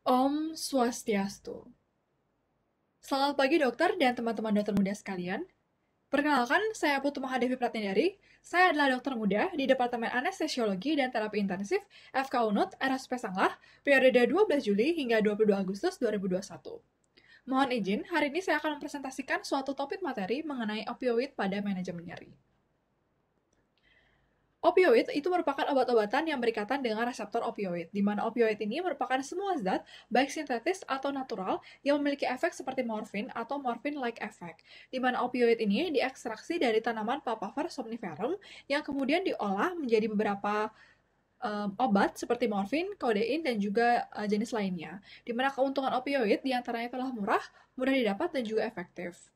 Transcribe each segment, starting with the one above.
Om Swastiastu. Selamat pagi dokter dan teman-teman dokter muda sekalian. Perkenalkan, saya Putu Mahadevi Pratnedari. Saya adalah dokter muda di Departemen Anestesiologi dan Terapi Intensif FK Unut RSUP Sanglah periode 12 Juli hingga 22 Agustus 2021. Mohon izin, hari ini saya akan mempresentasikan suatu topik materi mengenai opioid pada manajemen nyeri. Opioid itu merupakan obat-obatan yang berikatan dengan reseptor opioid, di mana opioid ini merupakan semua zat, baik sintetis atau natural, yang memiliki efek seperti morfin atau morphine-like effect, di mana opioid ini diekstraksi dari tanaman Papaver somniferum yang kemudian diolah menjadi beberapa obat seperti morfin, kodein, dan juga jenis lainnya, di mana keuntungan opioid diantaranya telah murah, mudah didapat, dan juga efektif.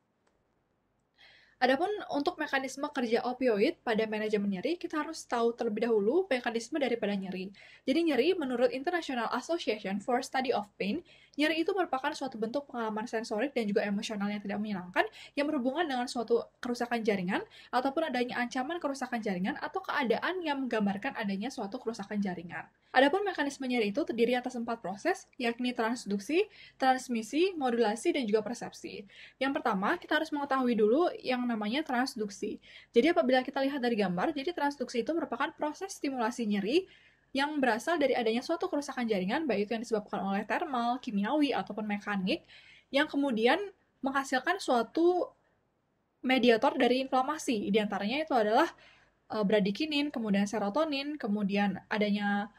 Adapun untuk mekanisme kerja opioid pada manajemen nyeri, kita harus tahu terlebih dahulu mekanisme daripada nyeri. Jadi nyeri, menurut International Association for Study of Pain, nyeri itu merupakan suatu bentuk pengalaman sensorik dan juga emosional yang tidak menyenangkan yang berhubungan dengan suatu kerusakan jaringan ataupun adanya ancaman kerusakan jaringan atau keadaan yang menggambarkan adanya suatu kerusakan jaringan. Adapun mekanisme nyeri itu terdiri atas 4 proses, yakni transduksi, transmisi, modulasi, dan juga persepsi. Yang pertama, kita harus mengetahui dulu yang namanya transduksi. Jadi apabila kita lihat dari gambar, jadi transduksi itu merupakan proses stimulasi nyeri yang berasal dari adanya suatu kerusakan jaringan, baik itu yang disebabkan oleh termal, kimiawi, ataupun mekanik, yang kemudian menghasilkan suatu mediator dari inflamasi. Di antaranya itu adalah bradikinin, kemudian serotonin, kemudian adanya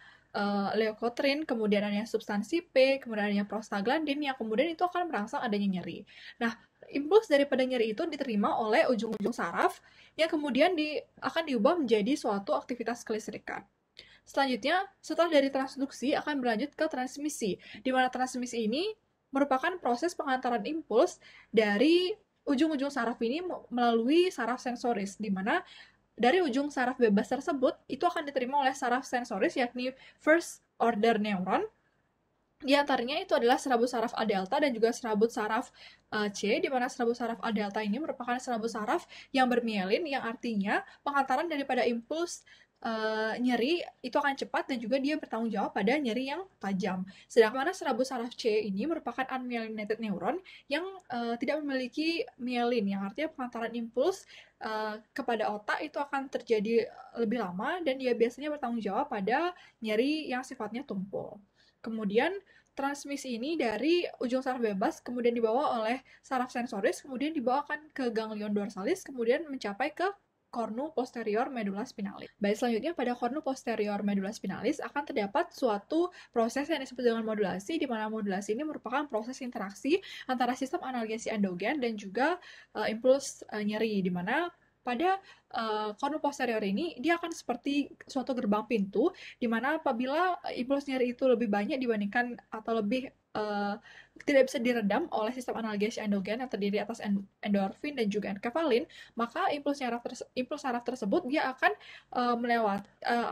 leukotriene, kemudian adanya substansi P, kemudian adanya prostaglandin yang kemudian itu akan merangsang adanya nyeri. Nah, impuls daripada nyeri itu diterima oleh ujung-ujung saraf yang kemudian akan diubah menjadi suatu aktivitas kelistrikan. Selanjutnya, setelah dari transduksi akan berlanjut ke transmisi, di mana transmisi ini merupakan proses pengantaran impuls dari ujung-ujung saraf ini melalui saraf sensoris, di mana dari ujung saraf bebas tersebut itu akan diterima oleh saraf sensoris yakni first order neuron. Di antaranya itu adalah serabut saraf A delta dan juga serabut saraf C, di mana serabut saraf A delta ini merupakan serabut saraf yang bermielin, yang artinya pengantaran daripada impuls nyeri itu akan cepat dan juga dia bertanggung jawab pada nyeri yang tajam. Sedangkan serabut saraf C ini merupakan unmyelinated neuron yang tidak memiliki mielin, yang artinya pengantaran impuls kepada otak itu akan terjadi lebih lama dan dia biasanya bertanggung jawab pada nyeri yang sifatnya tumpul. Kemudian transmisi ini dari ujung saraf bebas kemudian dibawa oleh saraf sensoris, kemudian dibawakan ke ganglion dorsalis, kemudian mencapai ke cornu posterior medulla spinalis. Baik, selanjutnya pada cornu posterior medulla spinalis akan terdapat suatu proses yang disebut dengan modulasi, di mana modulasi ini merupakan proses interaksi antara sistem analgesi endogen dan juga impuls nyeri, di mana pada cornu posterior ini dia akan seperti suatu gerbang pintu, di mana apabila impuls nyeri itu lebih banyak dibandingkan atau lebih tidak bisa diredam oleh sistem analgesi endogen yang terdiri atas endorfin dan juga enkefalin, maka impuls saraf tersebut dia akan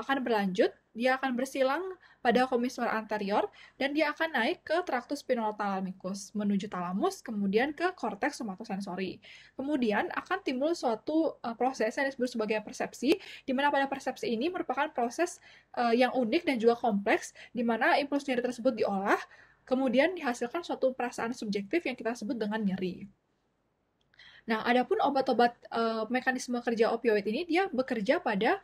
akan berlanjut, dia akan bersilang pada komisor anterior dan dia akan naik ke traktus spinothalamikus menuju talamus, kemudian ke korteks somatosensori. Kemudian akan timbul suatu proses yang disebut sebagai persepsi, di mana pada persepsi ini merupakan proses yang unik dan juga kompleks, di mana impuls nyeri tersebut diolah, kemudian dihasilkan suatu perasaan subjektif yang kita sebut dengan nyeri. Nah, adapun obat-obat mekanisme kerja opioid ini dia bekerja pada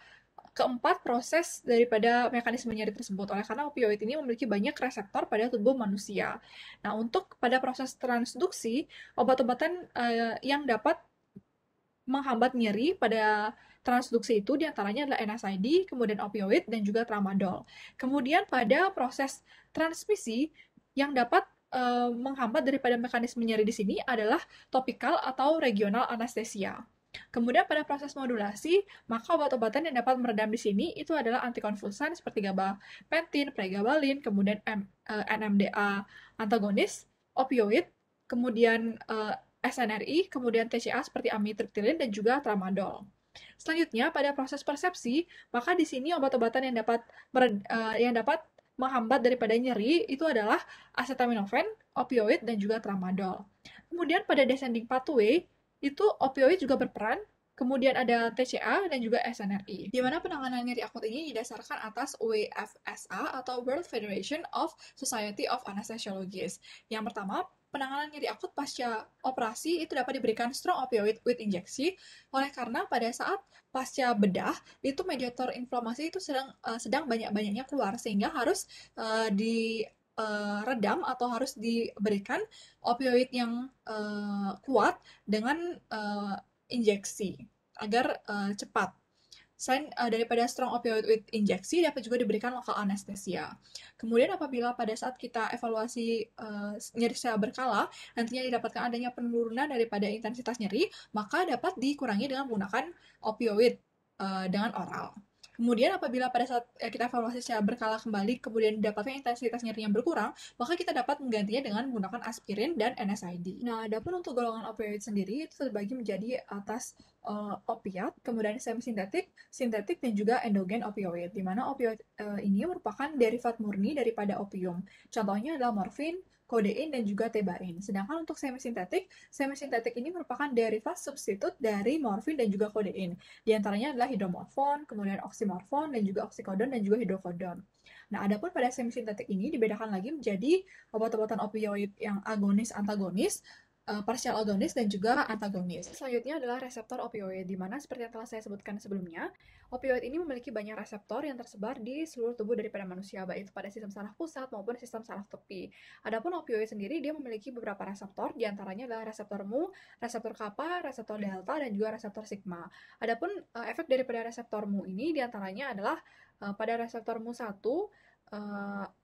keempat proses daripada mekanisme nyeri tersebut. Oleh karena opioid ini memiliki banyak reseptor pada tubuh manusia. Nah, untuk pada proses transduksi, obat-obatan yang dapat menghambat nyeri pada transduksi itu diantaranya adalah NSAID, kemudian opioid, dan juga tramadol. Kemudian pada proses transmisi yang dapat menghambat daripada mekanisme nyeri di sini adalah topikal atau regional anestesia. Kemudian pada proses modulasi, maka obat-obatan yang dapat meredam di sini itu adalah antikonvulsan seperti gabapentin, pregabalin, kemudian NMDA antagonis, opioid, kemudian SNRI, kemudian TCA seperti amitriptilin dan juga tramadol. Selanjutnya, pada proses persepsi, maka di sini obat-obatan yang dapat menghambat daripada nyeri itu adalah acetaminophen, opioid, dan juga tramadol. Kemudian pada descending pathway, itu opioid juga berperan Kemudian ada TCA dan juga SNRI, di mana penanganan nyeri akut ini didasarkan atas WFSA atau World Federation of Society of Anesthesiologists. Yang pertama, penanganan nyeri akut pasca operasi itu dapat diberikan strong opioid with injeksi, oleh karena pada saat pasca bedah, itu mediator inflamasi itu sedang banyak-banyaknya keluar, sehingga harus redam atau harus diberikan opioid yang kuat dengan injeksi agar cepat. Selain daripada strong opioid with injeksi, dapat juga diberikan lokal anestesia. Kemudian apabila pada saat kita evaluasi nyeri secara berkala, nantinya didapatkan adanya penurunan daripada intensitas nyeri, maka dapat dikurangi dengan menggunakan opioid dengan oral. Kemudian apabila pada saat kita evaluasi secara berkala kembali, kemudian didapatkan intensitas nyeri yang berkurang, maka kita dapat menggantinya dengan menggunakan aspirin dan NSAID. Nah, adapun untuk golongan opioid sendiri itu terbagi menjadi atas opiat, kemudian semi-sintetik, sintetik, dan juga endogen opioid, di mana opioid ini merupakan derivat murni daripada opium. Contohnya adalah morfin, kodein, dan juga tebain. Sedangkan untuk semi-sintetik ini merupakan derivat substitut dari morfin dan juga kodein. Di antaranya adalah hidromorfon, kemudian oksimorfon, dan juga oksikodon, dan juga hidrokodon. Nah, adapun pada semi-sintetik ini dibedakan lagi menjadi obat-obatan opioid yang agonis, antagonis, partial agonis, dan juga antagonis. Selanjutnya adalah reseptor opioid, di mana seperti yang telah saya sebutkan sebelumnya, opioid ini memiliki banyak reseptor yang tersebar di seluruh tubuh daripada manusia, baik itu pada sistem saraf pusat maupun sistem saraf tepi. Adapun opioid sendiri, dia memiliki beberapa reseptor, diantaranya adalah reseptor mu, reseptor kappa, reseptor delta, dan juga reseptor sigma. Adapun efek daripada reseptor mu ini diantaranya adalah pada reseptor mu1,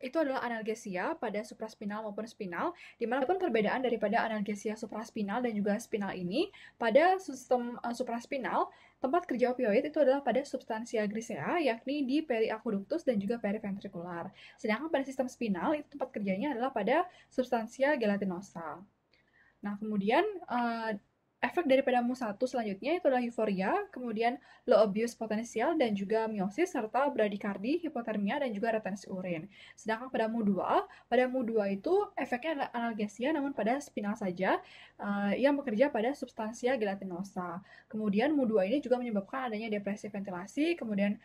itu adalah analgesia pada supraspinal maupun spinal, di mana pun perbedaan daripada analgesia supraspinal dan juga spinal ini, pada sistem supraspinal, tempat kerja opioid itu adalah pada substansia grisea, yakni di periaqueductus dan juga periventrikular. Sedangkan pada sistem spinal, itu tempat kerjanya adalah pada substansia gelatinosa. Nah, kemudian efek daripada mu1 selanjutnya itu adalah euforia, kemudian low abuse potensial, dan juga miosis, serta bradikardi, hipotermia, dan juga retensi urin. Sedangkan pada mu2 itu efeknya adalah analgesia, namun pada spinal saja, yang bekerja pada substansia gelatinosa. Kemudian mu2 ini juga menyebabkan adanya depresi ventilasi, kemudian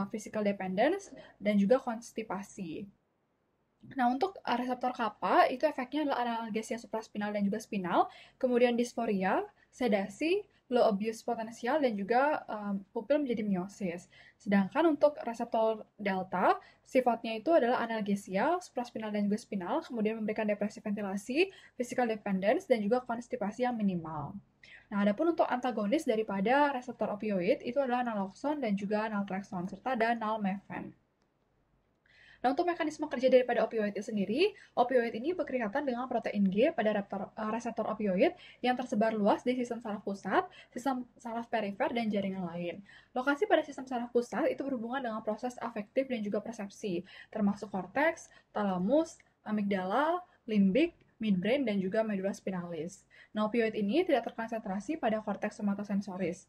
physical dependence, dan juga konstipasi. Nah, untuk reseptor kappa, itu efeknya adalah analgesia supraspinal dan juga spinal, kemudian disforia, sedasi, low abuse potensial, dan juga pupil menjadi miosis. Sedangkan untuk reseptor delta, sifatnya itu adalah analgesia supraspinal dan juga spinal, kemudian memberikan depresi ventilasi, physical dependence, dan juga konstipasi yang minimal. Nah, adapun untuk antagonis daripada reseptor opioid, itu adalah naloxone dan juga naltrexone, serta ada nalmefene. Nah, untuk mekanisme kerja daripada opioid itu sendiri, opioid ini berkaitan dengan protein G pada reseptor opioid yang tersebar luas di sistem saraf pusat, sistem saraf perifer, dan jaringan lain. Lokasi pada sistem saraf pusat itu berhubungan dengan proses afektif dan juga persepsi, termasuk korteks, talamus, amigdala, limbik, midbrain, dan juga medula spinalis. Nah, opioid ini tidak terkonsentrasi pada korteks somatosensoris.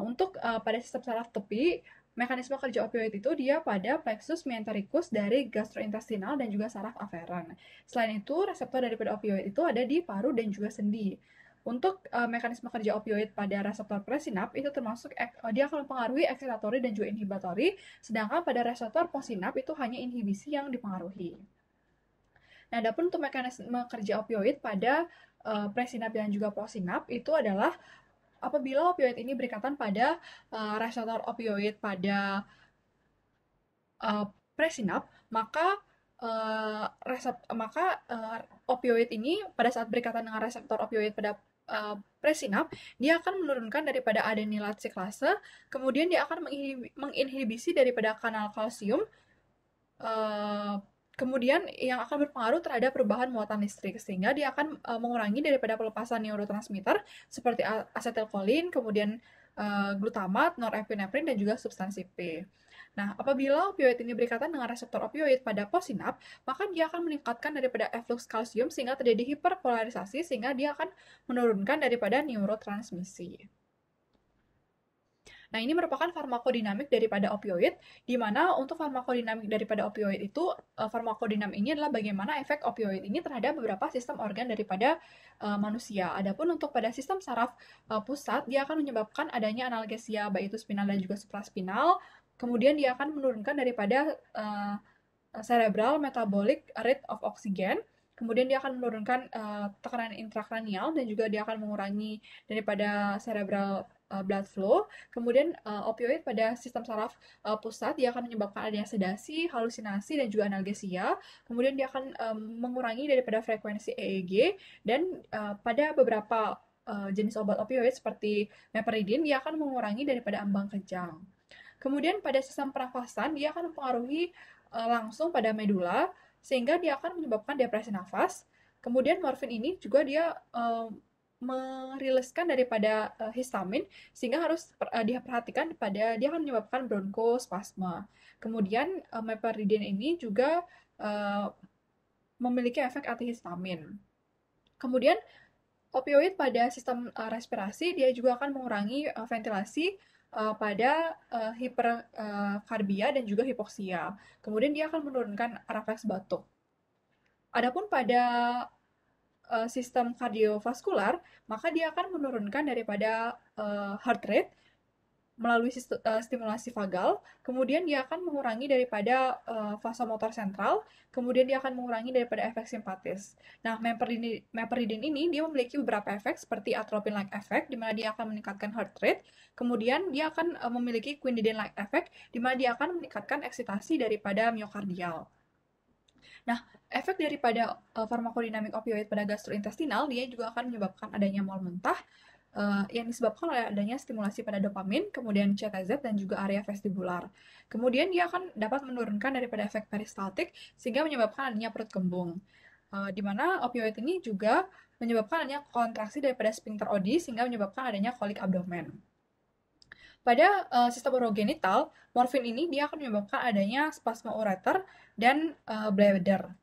Untuk pada sistem saraf tepi, mekanisme kerja opioid itu dia pada plexus mentoricus dari gastrointestinal dan juga saraf aferen. Selain itu, reseptor daripada opioid itu ada di paru dan juga sendi. Untuk mekanisme kerja opioid pada reseptor presinap itu termasuk dia akan mempengaruhi eksitatori dan juga inhibitori, sedangkan pada reseptor postsinap itu hanya inhibisi yang dipengaruhi. Nah, adapun untuk mekanisme kerja opioid pada presinap dan juga postsinap itu adalah apabila opioid ini berikatan pada reseptor opioid pada presinap, maka opioid ini pada saat berikatan dengan reseptor opioid pada presinap, dia akan menurunkan daripada adenilat siklase, kemudian dia akan menginhibisi daripada kanal kalsium, kemudian yang akan berpengaruh terhadap perubahan muatan listrik, sehingga dia akan mengurangi daripada pelepasan neurotransmitter seperti asetilkolin, kemudian glutamat, norepinefrin, dan juga substansi P. Nah, apabila opioid ini berikatan dengan reseptor opioid pada postsinap, maka dia akan meningkatkan daripada eflux kalsium sehingga terjadi hiperpolarisasi, sehingga dia akan menurunkan daripada neurotransmisi. Nah, ini merupakan farmakodinamik daripada opioid, di mana untuk farmakodinamik daripada opioid itu, farmakodinamik ini adalah bagaimana efek opioid ini terhadap beberapa sistem organ daripada manusia. Adapun untuk pada sistem saraf pusat, dia akan menyebabkan adanya analgesia, baik itu spinal dan juga supraspinal. Kemudian dia akan menurunkan daripada cerebral metabolic rate of oxygen. Kemudian dia akan menurunkan tekanan intrakranial dan juga dia akan mengurangi daripada cerebral blood flow. Kemudian opioid pada sistem saraf pusat dia akan menyebabkan adanya sedasi, halusinasi dan juga analgesia. Kemudian dia akan mengurangi daripada frekuensi EEG dan pada beberapa jenis obat opioid seperti meperidine dia akan mengurangi daripada ambang kejang. Kemudian pada sistem pernafasan dia akan mempengaruhi langsung pada medula sehingga dia akan menyebabkan depresi nafas. Kemudian morfin ini juga dia meriliskan daripada histamin sehingga harus diperhatikan pada dia akan menyebabkan bronkospasma. Kemudian meperidine ini juga memiliki efek antihistamin. Kemudian opioid pada sistem respirasi dia juga akan mengurangi ventilasi pada hiperkarbia dan juga hipoksia. Kemudian dia akan menurunkan refleks batuk. Adapun pada sistem kardiovaskular, maka dia akan menurunkan daripada heart rate melalui stimulasi vagal, kemudian dia akan mengurangi daripada vasomotor sentral, kemudian dia akan mengurangi daripada efek simpatis. Nah, meperidine ini dia memiliki beberapa efek seperti atropine-like effect, di mana dia akan meningkatkan heart rate, kemudian dia akan memiliki quinidine-like effect, di mana dia akan meningkatkan eksitasi daripada miokardial. Nah, efek daripada farmakodinamik opioid pada gastrointestinal, dia juga akan menyebabkan adanya mual mentah, yang disebabkan oleh adanya stimulasi pada dopamin, kemudian CTZ dan juga area vestibular. Kemudian dia akan dapat menurunkan daripada efek peristaltik sehingga menyebabkan adanya perut kembung. Di mana opioid ini juga menyebabkan adanya kontraksi daripada sphincter OD sehingga menyebabkan adanya kolik abdomen. Pada sistem urogenital, morfin ini dia akan menyebabkan adanya spasma ureter dan bladder.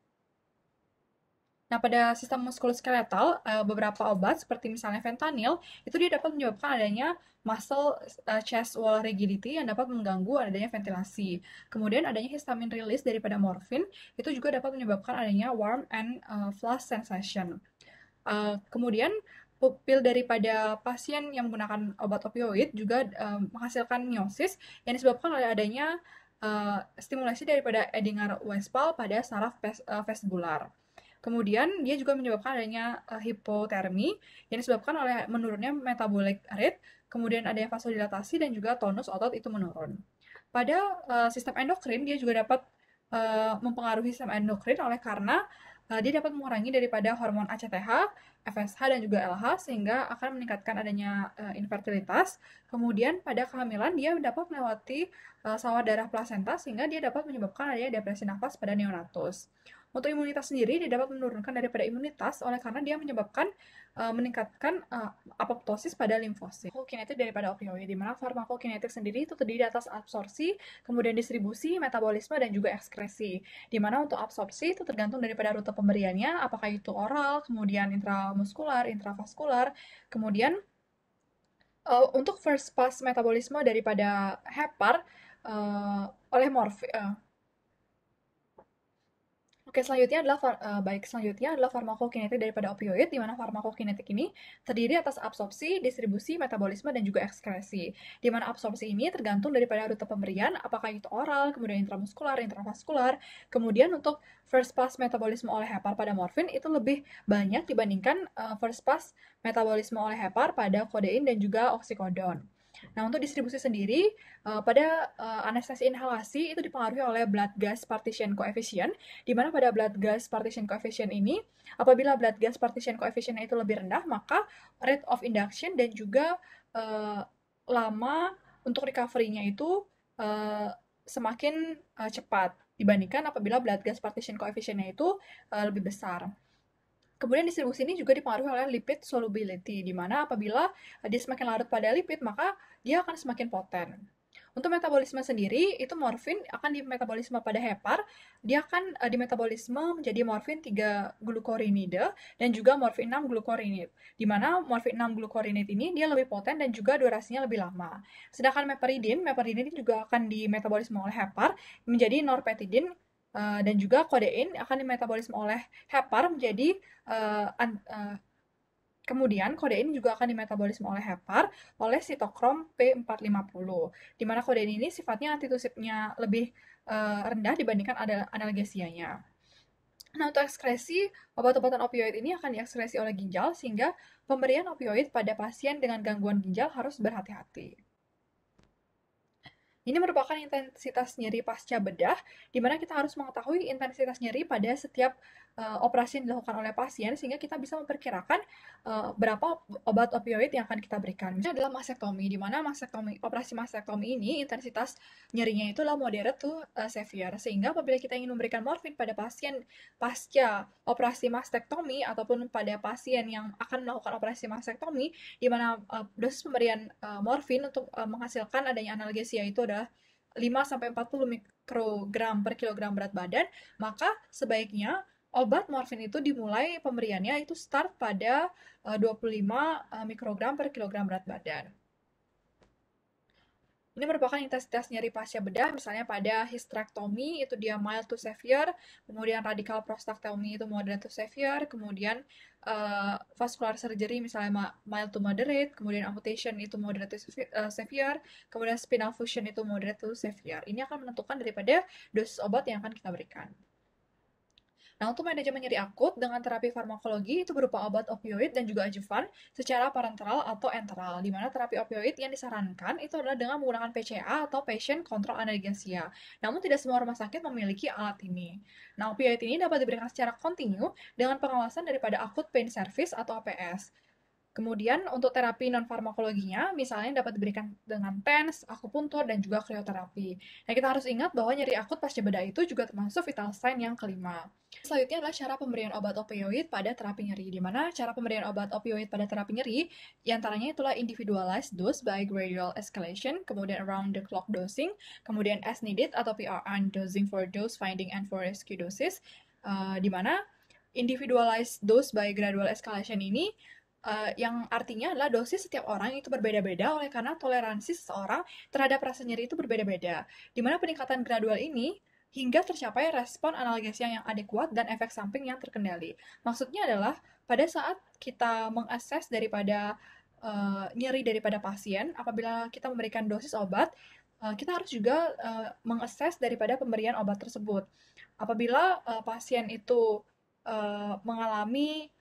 Nah, pada sistem muskuloskeletal, beberapa obat seperti misalnya fentanyl, itu dia dapat menyebabkan adanya muscle chest wall rigidity yang dapat mengganggu adanya ventilasi. Kemudian adanya histamine release daripada morfin, itu juga dapat menyebabkan adanya warm and flush sensation. Kemudian pupil daripada pasien yang menggunakan obat opioid juga menghasilkan miosis yang disebabkan oleh adanya stimulasi daripada Edinger-Westphal pada saraf vestibular. Kemudian dia juga menyebabkan adanya hipotermi yang disebabkan oleh menurunnya metabolic rate, kemudian adanya vasodilatasi dan juga tonus otot itu menurun. Pada sistem endokrin dia juga dapat mempengaruhi sistem endokrin oleh karena dia dapat mengurangi daripada hormon ACTH, FSH dan juga LH sehingga akan meningkatkan adanya infertilitas. Kemudian pada kehamilan dia dapat melewati sawar darah plasenta sehingga dia dapat menyebabkan adanya depresi nafas pada neonatus. Untuk imunitas sendiri, dia dapat menurunkan daripada imunitas oleh karena dia menyebabkan meningkatkan apoptosis pada limfosit. Farmakokinetik daripada opioid, di mana farmakokinetik sendiri itu terdiri atas absorpsi, kemudian distribusi, metabolisme, dan juga ekskresi. Di mana untuk absorpsi itu tergantung daripada rute pemberiannya, apakah itu oral, kemudian intramuskular, intravaskular, kemudian untuk first pass metabolisme daripada hepar oleh morfin. Oke, selanjutnya adalah farmakokinetik daripada opioid, di mana farmakokinetik ini terdiri atas absorpsi, distribusi, metabolisme, dan juga ekskresi. Di mana absorpsi ini tergantung daripada rute pemberian, apakah itu oral, kemudian intramuskular, intravaskular. Kemudian untuk first pass metabolisme oleh hepar pada morfin itu lebih banyak dibandingkan first pass metabolisme oleh hepar pada kodein dan juga oksikodon. Nah, untuk distribusi sendiri, pada anestesi inhalasi itu dipengaruhi oleh blood gas partition coefficient, di mana pada blood gas partition coefficient ini, apabila blood gas partition coefficient itu lebih rendah, maka rate of induction dan juga lama untuk recovery-nya itu semakin cepat dibandingkan apabila blood gas partition coefficient-nya itu lebih besar. Kemudian distribusi ini juga dipengaruhi oleh lipid solubility, di mana apabila dia semakin larut pada lipid, maka dia akan semakin poten. Untuk metabolisme sendiri, itu morfin akan dimetabolisme pada hepar, dia akan dimetabolisme menjadi morfin 3 glukorinide dan juga morfin 6 glukorinid. Di mana morfin 6 glukorinid ini dia lebih poten dan juga durasinya lebih lama. Sedangkan meperidin ini juga akan dimetabolisme oleh hepar menjadi norpeptidin dan juga kodein akan dimetabolisme oleh hepar menjadi kemudian kodein juga akan dimetabolisme oleh hepar oleh sitokrom P450, di mana kodein ini sifatnya antitusipnya lebih rendah dibandingkan analgesianya. Nah, untuk ekskresi, obat-obatan opioid ini akan diekskresi oleh ginjal, sehingga pemberian opioid pada pasien dengan gangguan ginjal harus berhati-hati. Ini merupakan intensitas nyeri pasca bedah, di mana kita harus mengetahui intensitas nyeri pada setiap operasi yang dilakukan oleh pasien, sehingga kita bisa memperkirakan berapa obat opioid yang akan kita berikan. Misalnya adalah mastektomi, di mana operasi mastektomi ini intensitas nyerinya itu adalah moderate to severe, sehingga apabila kita ingin memberikan morfin pada pasien pasca operasi mastektomi ataupun pada pasien yang akan melakukan operasi mastektomi, di mana dosis pemberian morfin untuk menghasilkan adanya analgesia itu adalah 5-40 mikrogram per kilogram berat badan, maka sebaiknya obat morfin itu dimulai pemberiannya itu start pada 25 mikrogram per kilogram berat badan. Ini merupakan intensitas nyeri pasca bedah, misalnya pada hysterectomy itu dia mild to severe, kemudian radical prostatectomy itu moderate to severe, kemudian vascular surgery misalnya mild to moderate, kemudian amputation itu moderate to severe, kemudian spinal fusion itu moderate to severe. Ini akan menentukan daripada dosis obat yang akan kita berikan. Nah, untuk manajemen nyeri akut dengan terapi farmakologi itu berupa obat opioid dan juga adjuvan secara parenteral atau enteral, di mana terapi opioid yang disarankan itu adalah dengan menggunakan PCA atau Patient Control Analgesia. Namun tidak semua rumah sakit memiliki alat ini. Nah, opioid ini dapat diberikan secara kontinu dengan pengawasan daripada Acute Pain Service atau APS. Kemudian untuk terapi non-farmakologinya, misalnya dapat diberikan dengan TENS, akupuntur, dan juga krioterapi. Nah, kita harus ingat bahwa nyeri akut pasca bedah itu juga termasuk vital sign yang kelima. Selanjutnya adalah cara pemberian obat opioid pada terapi nyeri, di mana cara pemberian obat opioid pada terapi nyeri, diantaranya itulah individualized dose by gradual escalation, kemudian around the clock dosing, kemudian as needed atau PRN dosing for dose finding and for rescue doses, di mana individualized dose by gradual escalation ini yang artinya adalah dosis setiap orang itu berbeda-beda oleh karena toleransi seseorang terhadap rasa nyeri itu berbeda-beda. Di mana peningkatan gradual ini hingga tercapai respon analgesia yang adekuat dan efek samping yang terkendali. Maksudnya adalah pada saat kita mengakses daripada nyeri daripada pasien, apabila kita memberikan dosis obat, kita harus juga mengakses daripada pemberian obat tersebut. Apabila pasien itu mengalami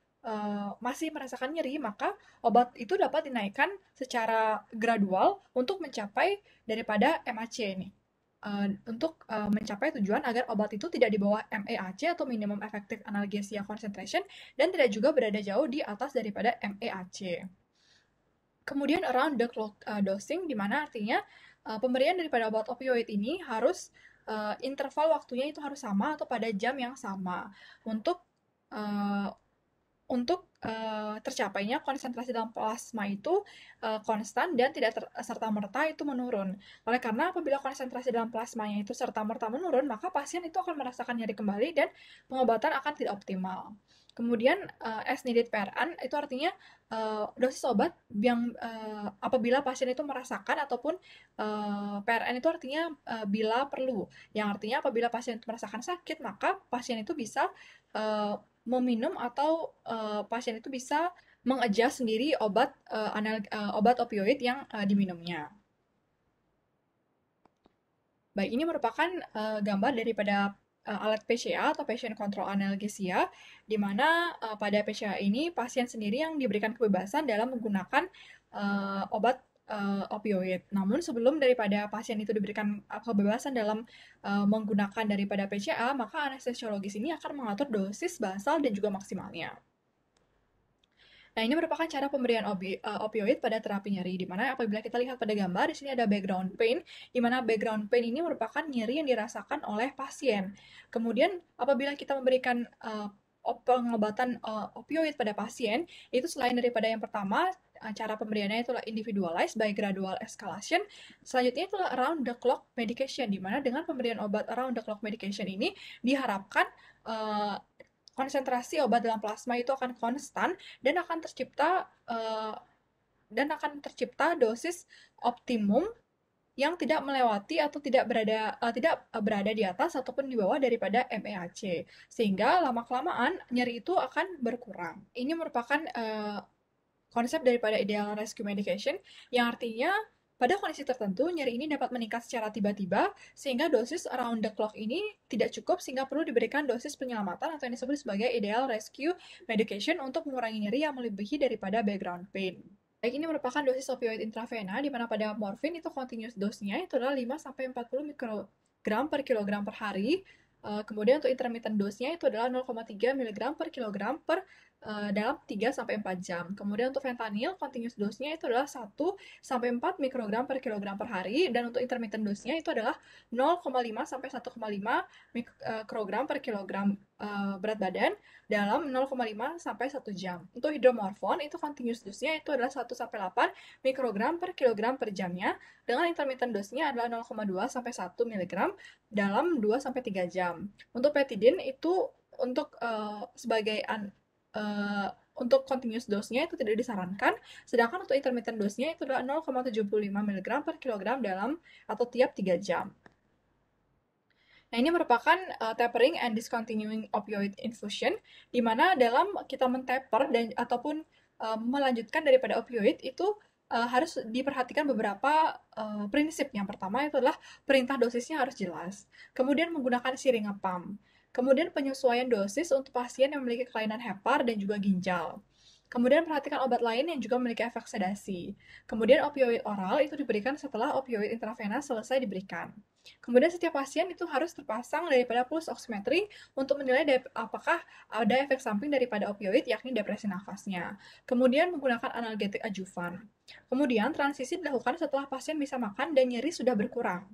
masih merasakan nyeri, maka obat itu dapat dinaikkan secara gradual untuk mencapai daripada MAC ini. Untuk mencapai tujuan agar obat itu tidak di bawah MEAC atau minimum effective analgesia concentration dan tidak juga berada jauh di atas daripada MEAC. Kemudian around the clock dosing, di mana artinya pemberian daripada obat opioid ini harus interval waktunya itu harus sama atau pada jam yang sama untuk tercapainya konsentrasi dalam plasma itu konstan dan tidak serta-merta itu menurun. Oleh karena apabila konsentrasi dalam plasmanya itu serta-merta menurun, maka pasien itu akan merasakan nyeri kembali dan pengobatan akan tidak optimal. Kemudian as needed PRN itu artinya dosis obat yang apabila pasien itu merasakan ataupun PRN itu artinya bila perlu. Yang artinya apabila pasien itu merasakan sakit, maka pasien itu bisa meminum atau pasien itu bisa mengadjust sendiri obat opioid yang diminumnya. Baik, ini merupakan gambar daripada alat PCA atau Patient Control Analgesia, di mana pada PCA ini pasien sendiri yang diberikan kebebasan dalam menggunakan obat opioid. Namun sebelum daripada pasien itu diberikan kebebasan dalam menggunakan daripada PCA, maka anestesiologis ini akan mengatur dosis basal dan juga maksimalnya. Nah, ini merupakan cara pemberian opioid pada terapi nyeri, di mana apabila kita lihat pada gambar, di sini ada background pain, di mana background pain ini merupakan nyeri yang dirasakan oleh pasien. Kemudian, apabila kita memberikan pengobatan opioid pada pasien, itu selain daripada yang pertama, cara pemberiannya itulah individualized by gradual escalation. Selanjutnya itulah around the clock medication, di mana dengan pemberian obat around the clock medication ini diharapkan konsentrasi obat dalam plasma itu akan konstan dan akan tercipta dosis optimum yang tidak melewati atau tidak berada di atas ataupun di bawah daripada MEAC, sehingga lama-kelamaan nyeri itu akan berkurang. Ini merupakan konsep daripada ideal rescue medication, yang artinya pada kondisi tertentu, nyeri ini dapat meningkat secara tiba-tiba, sehingga dosis around the clock ini tidak cukup, sehingga perlu diberikan dosis penyelamatan atau yang disebut sebagai ideal rescue medication untuk mengurangi nyeri yang melebihi daripada background pain. Baik, ini merupakan dosis opioid intravena, di mana pada morfin itu continuous dose-nya itu adalah 5-40 mikrogram per kilogram per hari. Kemudian untuk intermittent dose-nya itu adalah 0,3 mg per kilogram dalam 3-4 jam. Kemudian untuk fentanyl, continuous dose-nya itu adalah 1-4 mikrogram per kilogram per hari, dan untuk intermittent dose-nya itu adalah 0,5-1,5 mikrogram per kilogram berat badan dalam 0,5-1 jam. Untuk hidromorfon, itu continuous dose-nya itu adalah 1-8 mikrogram per kilogram per jamnya, dengan intermittent dose-nya adalah 0,2-1 mg dalam 2-3 jam. Untuk petidin itu untuk untuk continuous dose-nya itu tidak disarankan, sedangkan untuk intermittent dose-nya itu adalah 0,75 mg per kilogram dalam atau tiap 3 jam. Nah, ini merupakan tapering and discontinuing opioid infusion, di mana dalam kita mentaper ataupun melanjutkan daripada opioid itu harus diperhatikan beberapa prinsip. Yang pertama itu adalah perintah dosisnya harus jelas. Kemudian menggunakan syringe pump. Kemudian penyesuaian dosis untuk pasien yang memiliki kelainan hepar dan juga ginjal. Kemudian perhatikan obat lain yang juga memiliki efek sedasi. Kemudian opioid oral itu diberikan setelah opioid intravena selesai diberikan. Kemudian setiap pasien itu harus terpasang daripada pulse oximetry untuk menilai apakah ada efek samping daripada opioid, yakni depresi nafasnya. Kemudian menggunakan analgetik adjuvan. Kemudian transisi dilakukan setelah pasien bisa makan dan nyeri sudah berkurang.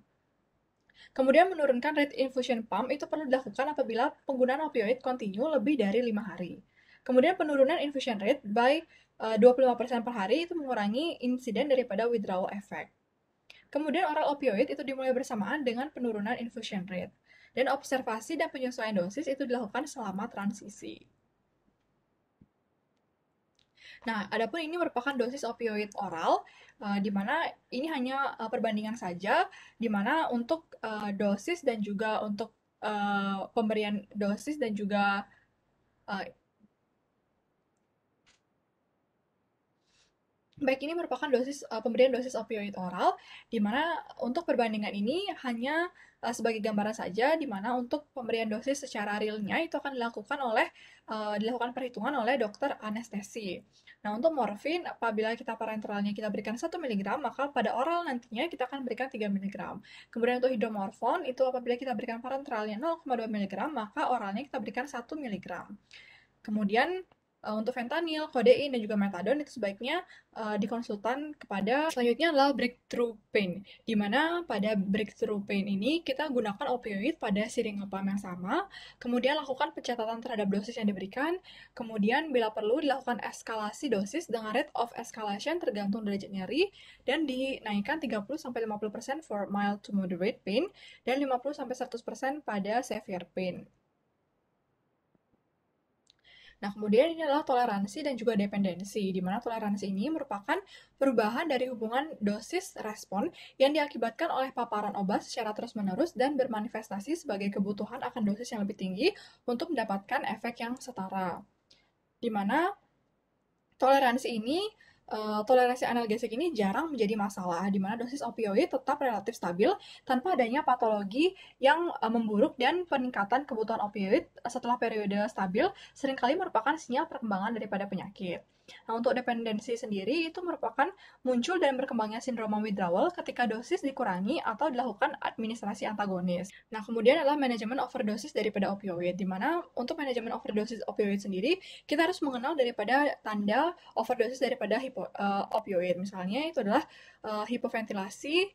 Kemudian menurunkan rate infusion pump itu perlu dilakukan apabila penggunaan opioid kontinu lebih dari 5 hari. Kemudian penurunan infusion rate by 25% per hari itu mengurangi insiden daripada withdrawal effect. Kemudian oral opioid itu dimulai bersamaan dengan penurunan infusion rate. Dan observasi dan penyesuaian dosis itu dilakukan selama transisi. Nah, adapun ini merupakan dosis opioid oral, di mana ini hanya perbandingan saja, di mana untuk dosis dan juga untuk pemberian dosis dan juga baik, ini merupakan pemberian dosis opioid oral, di mana untuk perbandingan ini hanya sebagai gambaran saja, di mana untuk pemberian dosis secara realnya itu akan dilakukan perhitungan oleh dokter anestesi. Nah, untuk morfin, apabila kita parenteralnya kita berikan 1 mg, maka pada oral nantinya kita akan berikan 3 mg. Kemudian untuk hidromorfon, itu apabila kita berikan parenteralnya 0,2 mg, maka oralnya kita berikan 1 mg. Kemudian untuk fentanyl, kodein, dan juga metadon itu sebaiknya dikonsultan kepada. Selanjutnya adalah breakthrough pain, di mana pada breakthrough pain ini kita gunakan opioid pada syringe pump yang sama, kemudian lakukan pencatatan terhadap dosis yang diberikan, kemudian bila perlu dilakukan eskalasi dosis dengan rate of escalation tergantung derajat nyeri, dan dinaikkan 30-50% for mild to moderate pain, dan 50-100% pada severe pain. Nah, kemudian ini adalah toleransi dan juga dependensi, di mana toleransi ini merupakan perubahan dari hubungan dosis-respon yang diakibatkan oleh paparan obat secara terus-menerus dan bermanifestasi sebagai kebutuhan akan dosis yang lebih tinggi untuk mendapatkan efek yang setara. Di mana toleransi analgesik ini jarang menjadi masalah, di mana dosis opioid tetap relatif stabil tanpa adanya patologi yang memburuk, dan peningkatan kebutuhan opioid setelah periode stabil seringkali merupakan sinyal perkembangan daripada penyakit. Nah, untuk dependensi sendiri itu merupakan muncul dan berkembangnya sindroma withdrawal ketika dosis dikurangi atau dilakukan administrasi antagonis. Nah, kemudian adalah manajemen overdosis daripada opioid, di mana untuk manajemen overdosis opioid sendiri, kita harus mengenal daripada tanda overdosis daripada opioid. Misalnya itu adalah hipoventilasi,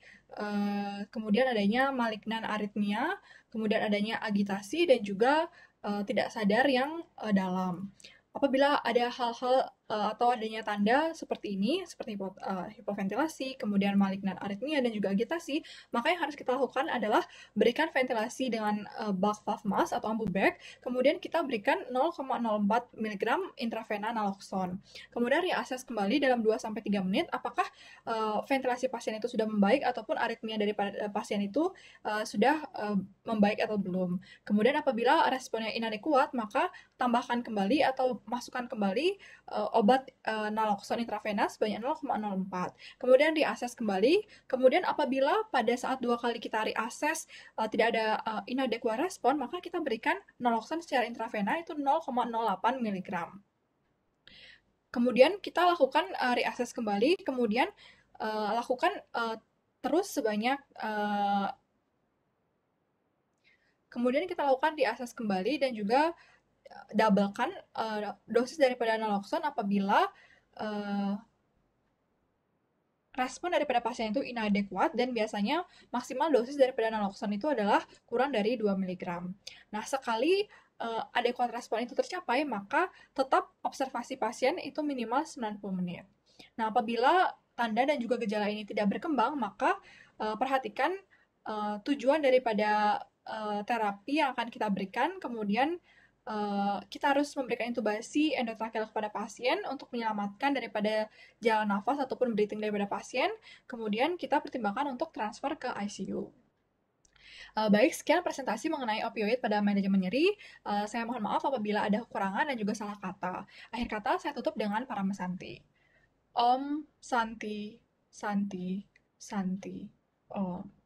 kemudian adanya malignan aritmia, kemudian adanya agitasi, dan juga tidak sadar yang dalam. Apabila ada hal-hal atau adanya tanda seperti ini, seperti hipoventilasi, kemudian malignan aritmia, dan juga agitasi, maka yang harus kita lakukan adalah berikan ventilasi dengan bulk valve mask atau ambu bag, kemudian kita berikan 0,04 mg intravena naloxone. Kemudian reassess kembali dalam 2-3 menit apakah ventilasi pasien itu sudah membaik ataupun aritmia daripada pasien itu sudah membaik atau belum. Kemudian apabila responnya inadekuat, maka tambahkan kembali atau masukkan kembali obat naloxone intravena sebanyak 0,04. Kemudian reassess kembali. Kemudian apabila pada saat 2 kali kita reassess tidak ada inadequate respon, maka kita berikan naloxone secara intravena itu 0,08 mg. Kemudian kita lakukan reassess kembali, kemudian lakukan terus sebanyak kemudian kita lakukan reassess kembali dan juga doublekan dosis daripada naloxone apabila respon daripada pasien itu inadekuat, dan biasanya maksimal dosis daripada naloxone itu adalah kurang dari 2 mg. Nah, sekali adekuat respon itu tercapai, maka tetap observasi pasien itu minimal 90 menit. Nah, apabila tanda dan juga gejala ini tidak berkembang, maka perhatikan tujuan daripada terapi yang akan kita berikan, kemudian kita harus memberikan intubasi endotrakeal kepada pasien untuk menyelamatkan daripada jalan nafas ataupun breathing daripada pasien. Kemudian kita pertimbangkan untuk transfer ke ICU. Baik, sekian presentasi mengenai opioid pada manajemen nyeri. Saya mohon maaf apabila ada kekurangan dan juga salah kata. Akhir kata, saya tutup dengan Parama Santi. Om Santi, Santi, Santi, Om.